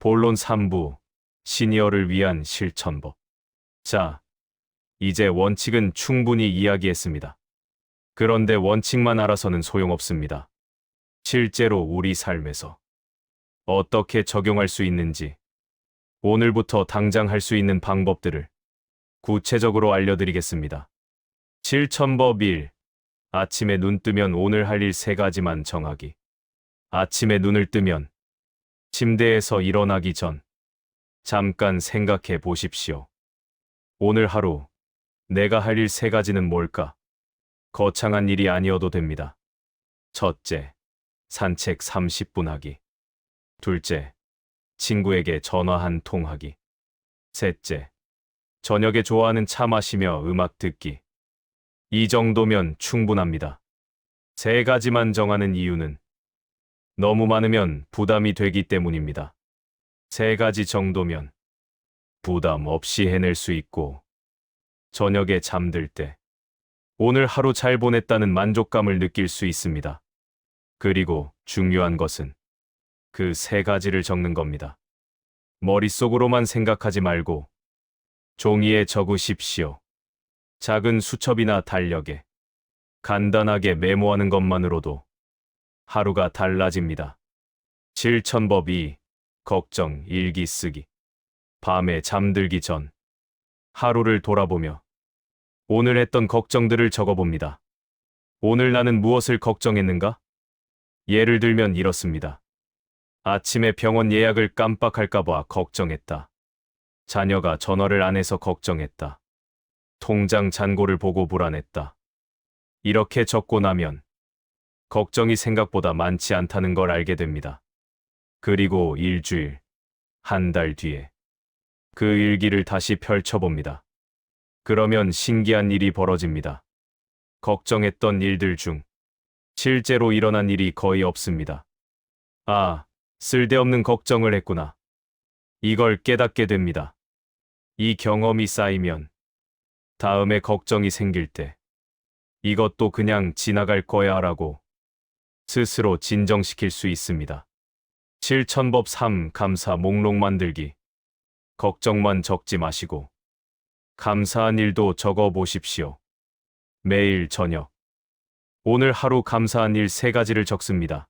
본론 3부, 시니어를 위한 실천법. 자, 이제 원칙은 충분히 이야기했습니다. 그런데 원칙만 알아서는 소용없습니다. 실제로 우리 삶에서 어떻게 적용할 수 있는지, 오늘부터 당장 할 수 있는 방법들을 구체적으로 알려드리겠습니다. 실천법 1. 아침에 눈 뜨면 오늘 할 일 3가지만 정하기. 아침에 눈을 뜨면 침대에서 일어나기 전 잠깐 생각해 보십시오. 오늘 하루 내가 할 일 3가지는 뭘까? 거창한 일이 아니어도 됩니다. 첫째, 산책 30분 하기. 둘째, 친구에게 전화 한 통 하기. 셋째, 저녁에 좋아하는 차 마시며 음악 듣기. 이 정도면 충분합니다. 3가지만 정하는 이유는 너무 많으면 부담이 되기 때문입니다. 3가지 정도면 부담 없이 해낼 수 있고, 저녁에 잠들 때 오늘 하루 잘 보냈다는 만족감을 느낄 수 있습니다. 그리고 중요한 것은 그 3가지를 적는 겁니다. 머릿속으로만 생각하지 말고 종이에 적으십시오. 작은 수첩이나 달력에 간단하게 메모하는 것만으로도 하루가 달라집니다. 실천법 2. 걱정 일기 쓰기. 밤에 잠들기 전 하루를 돌아보며 오늘 했던 걱정들을 적어봅니다. 오늘 나는 무엇을 걱정했는가? 예를 들면 이렇습니다. 아침에 병원 예약을 깜빡할까봐 걱정했다. 자녀가 전화를 안 해서 걱정했다. 통장 잔고를 보고 불안했다. 이렇게 적고 나면 걱정이 생각보다 많지 않다는 걸 알게 됩니다. 그리고 일주일, 한 달 뒤에 그 일기를 다시 펼쳐봅니다. 그러면 신기한 일이 벌어집니다. 걱정했던 일들 중 실제로 일어난 일이 거의 없습니다. 아, 쓸데없는 걱정을 했구나. 이걸 깨닫게 됩니다. 이 경험이 쌓이면 다음에 걱정이 생길 때 이것도 그냥 지나갈 거야 라고 스스로 진정시킬 수 있습니다. 실천법 3. 감사 목록 만들기. 걱정만 적지 마시고 감사한 일도 적어 보십시오. 매일 저녁 오늘 하루 감사한 일 3가지를 적습니다.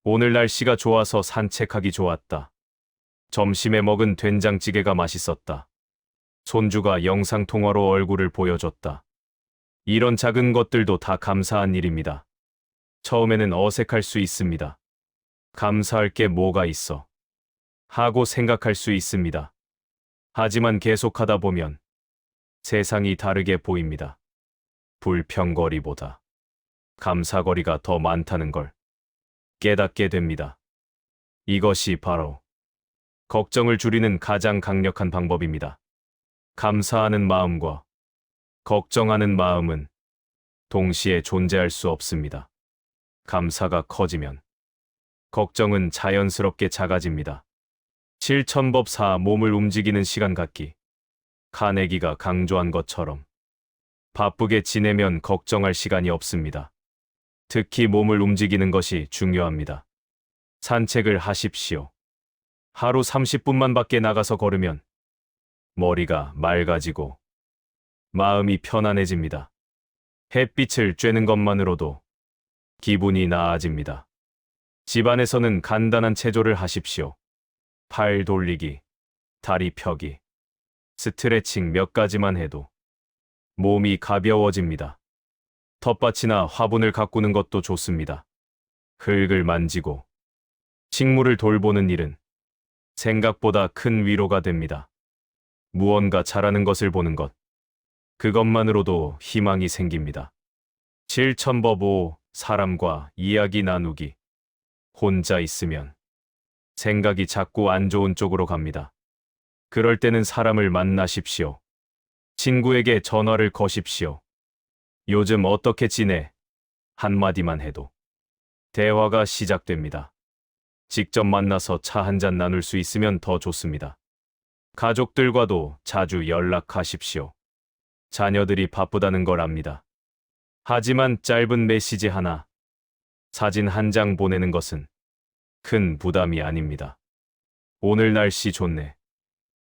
오늘 날씨가 좋아서 산책하기 좋았다. 점심에 먹은 된장찌개가 맛있었다. 손주가 영상통화로 얼굴을 보여줬다. 이런 작은 것들도 다 감사한 일입니다. 처음에는 어색할 수 있습니다. 감사할 게 뭐가 있어? 하고 생각할 수 있습니다. 하지만 계속하다 보면 세상이 다르게 보입니다. 불평거리보다 감사거리가 더 많다는 걸 깨닫게 됩니다. 이것이 바로 걱정을 줄이는 가장 강력한 방법입니다. 감사하는 마음과 걱정하는 마음은 동시에 존재할 수 없습니다. 감사가 커지면 걱정은 자연스럽게 작아집니다. 실천법 4. 몸을 움직이는 시간 갖기. 카네기가 강조한 것처럼 바쁘게 지내면 걱정할 시간이 없습니다. 특히 몸을 움직이는 것이 중요합니다. 산책을 하십시오. 하루 30분만 밖에 나가서 걸으면 머리가 맑아지고 마음이 편안해집니다. 햇빛을 쬐는 것만으로도 기분이 나아집니다. 집안에서는 간단한 체조를 하십시오. 팔 돌리기, 다리 펴기, 스트레칭 몇 가지만 해도 몸이 가벼워집니다. 텃밭이나 화분을 가꾸는 것도 좋습니다. 흙을 만지고 식물을 돌보는 일은 생각보다 큰 위로가 됩니다. 무언가 자라는 것을 보는 것, 그것만으로도 희망이 생깁니다. 실천법 5. 사람과 이야기 나누기. 혼자 있으면 생각이 자꾸 안 좋은 쪽으로 갑니다. 그럴 때는 사람을 만나십시오. 친구에게 전화를 거십시오. 요즘 어떻게 지내? 한마디만 해도 대화가 시작됩니다. 직접 만나서 차 한잔 나눌 수 있으면 더 좋습니다. 가족들과도 자주 연락하십시오. 자녀들이 바쁘다는 걸 압니다. 하지만 짧은 메시지 하나, 사진 한 장 보내는 것은 큰 부담이 아닙니다. 오늘 날씨 좋네.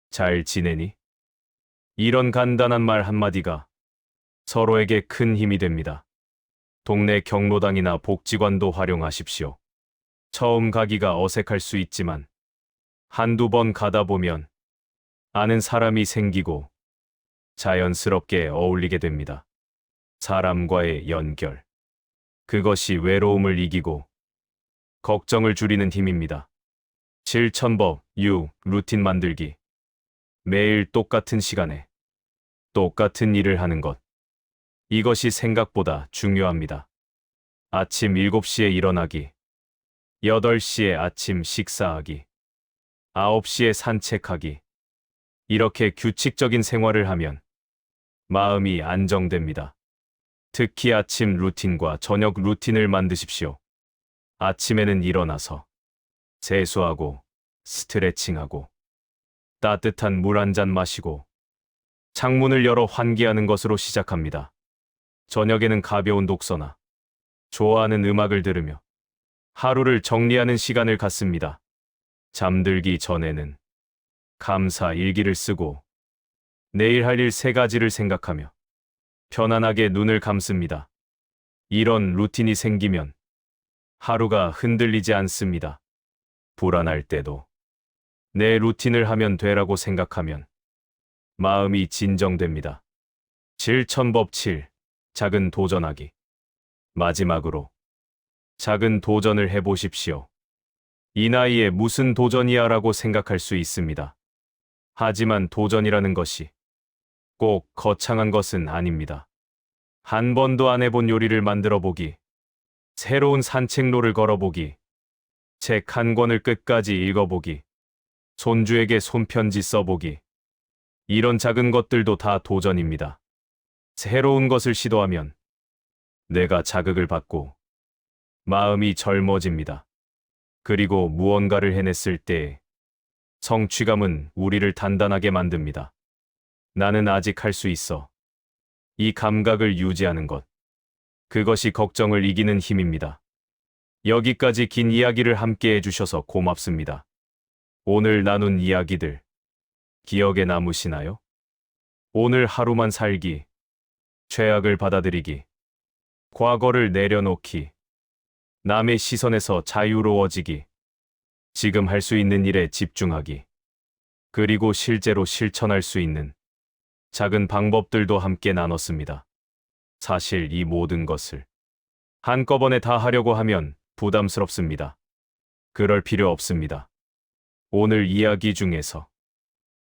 잘 지내니? 이런 간단한 말 한마디가 서로에게 큰 힘이 됩니다. 동네 경로당이나 복지관도 활용하십시오. 처음 가기가 어색할 수 있지만 한두 번 가다 보면 아는 사람이 생기고 자연스럽게 어울리게 됩니다. 사람과의 연결. 그것이 외로움을 이기고 걱정을 줄이는 힘입니다. 실천법 6. 루틴 만들기. 매일 똑같은 시간에 똑같은 일을 하는 것. 이것이 생각보다 중요합니다. 아침 7시에 일어나기, 8시에 아침 식사하기, 9시에 산책하기. 이렇게 규칙적인 생활을 하면 마음이 안정됩니다. 특히 아침 루틴과 저녁 루틴을 만드십시오. 아침에는 일어나서 세수하고 스트레칭하고 따뜻한 물 한 잔 마시고 창문을 열어 환기하는 것으로 시작합니다. 저녁에는 가벼운 독서나 좋아하는 음악을 들으며 하루를 정리하는 시간을 갖습니다. 잠들기 전에는 감사 일기를 쓰고 내일 할 일 3가지를 생각하며 편안하게 눈을 감습니다. 이런 루틴이 생기면 하루가 흔들리지 않습니다. 불안할 때도 내 루틴을 하면 되라고 생각하면 마음이 진정됩니다. 실천법 7. 작은 도전하기. 마지막으로 작은 도전을 해보십시오. 이 나이에 무슨 도전이야 라고 생각할 수 있습니다. 하지만 도전이라는 것이 꼭 거창한 것은 아닙니다. 한 번도 안 해본 요리를 만들어 보기, 새로운 산책로를 걸어보기, 책 한 권을 끝까지 읽어보기, 손주에게 손편지 써보기. 이런 작은 것들도 다 도전입니다. 새로운 것을 시도하면 내가 자극을 받고 마음이 젊어집니다. 그리고 무언가를 해냈을 때 성취감은 우리를 단단하게 만듭니다. 나는 아직 할 수 있어. 이 감각을 유지하는 것. 그것이 걱정을 이기는 힘입니다. 여기까지 긴 이야기를 함께 해주셔서 고맙습니다. 오늘 나눈 이야기들 기억에 남으시나요? 오늘 하루만 살기, 최악을 받아들이기, 과거를 내려놓기, 남의 시선에서 자유로워지기, 지금 할 수 있는 일에 집중하기, 그리고 실제로 실천할 수 있는 작은 방법들도 함께 나눴습니다. 사실 이 모든 것을 한꺼번에 다 하려고 하면 부담스럽습니다. 그럴 필요 없습니다. 오늘 이야기 중에서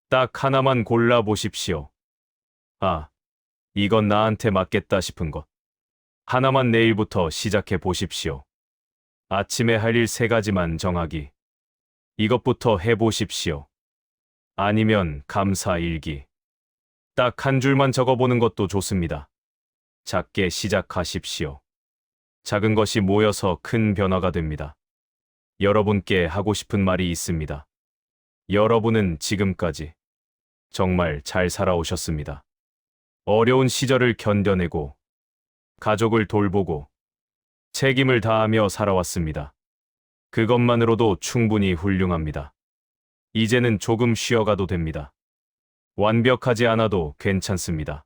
딱 하나만 골라보십시오. 아, 이건 나한테 맞겠다 싶은 것. 하나만 내일부터 시작해 보십시오. 아침에 할 일 3가지만 정하기. 이것부터 해보십시오. 아니면 감사 일기. 딱 한 줄만 적어보는 것도 좋습니다. 작게 시작하십시오. 작은 것이 모여서 큰 변화가 됩니다. 여러분께 하고 싶은 말이 있습니다. 여러분은 지금까지 정말 잘 살아오셨습니다. 어려운 시절을 견뎌내고 가족을 돌보고 책임을 다하며 살아왔습니다. 그것만으로도 충분히 훌륭합니다. 이제는 조금 쉬어가도 됩니다. 완벽하지 않아도 괜찮습니다.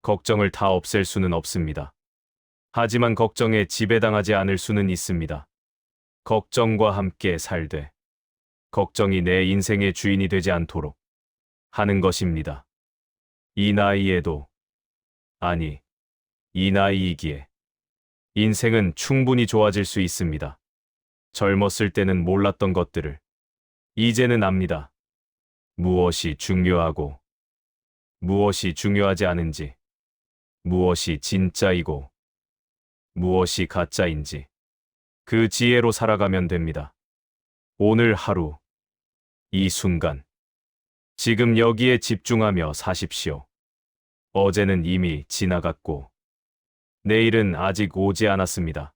걱정을 다 없앨 수는 없습니다. 하지만 걱정에 지배당하지 않을 수는 있습니다. 걱정과 함께 살되 걱정이 내 인생의 주인이 되지 않도록 하는 것입니다. 이 나이에도, 아니, 이 나이이기에 인생은 충분히 좋아질 수 있습니다. 젊었을 때는 몰랐던 것들을 이제는 압니다. 무엇이 중요하고 무엇이 중요하지 않은지, 무엇이 진짜이고 무엇이 가짜인지 그 지혜로 살아가면 됩니다. 오늘 하루, 이 순간, 지금 여기에 집중하며 사십시오. 어제는 이미 지나갔고 내일은 아직 오지 않았습니다.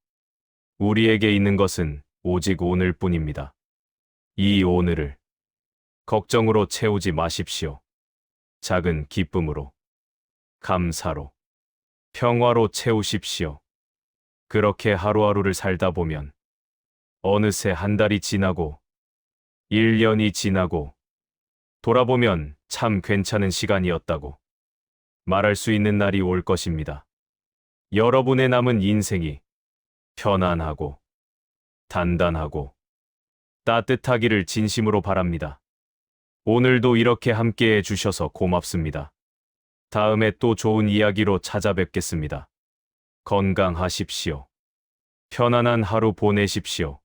우리에게 있는 것은 오직 오늘뿐입니다. 이 오늘을 걱정으로 채우지 마십시오. 작은 기쁨으로, 감사로, 평화로 채우십시오. 그렇게 하루하루를 살다 보면 어느새 한 달이 지나고 1년이 지나고 돌아보면 참 괜찮은 시간이었다고 말할 수 있는 날이 올 것입니다. 여러분의 남은 인생이 편안하고 단단하고 따뜻하기를 진심으로 바랍니다. 오늘도 이렇게 함께 해주셔서 고맙습니다. 다음에 또 좋은 이야기로 찾아뵙겠습니다. 건강하십시오. 편안한 하루 보내십시오.